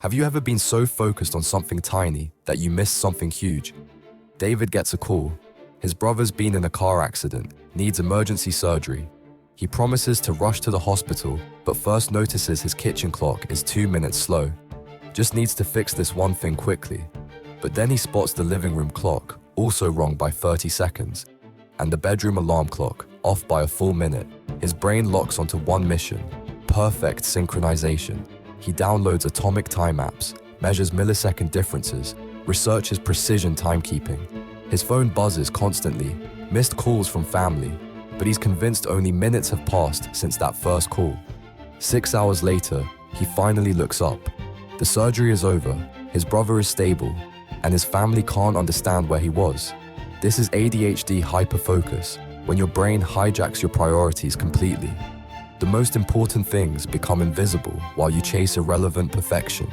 Have you ever been so focused on something tiny that you missed something huge? David gets a call. His brother's been in a car accident, needs emergency surgery. He promises to rush to the hospital, but first notices his kitchen clock is 2 minutes slow. Just needs to fix this one thing quickly. But then he spots the living room clock, also wrong by 30 seconds, and the bedroom alarm clock, off by a full minute. His brain locks onto one mission: perfect synchronization. He downloads atomic time apps, measures millisecond differences, researches precision timekeeping. His phone buzzes constantly, missed calls from family, but he's convinced only minutes have passed since that first call. 6 hours later, he finally looks up. The surgery is over, his brother is stable, and his family can't understand where he was. This is ADHD hyperfocus, when your brain hijacks your priorities completely. The most important things become invisible while you chase irrelevant perfection.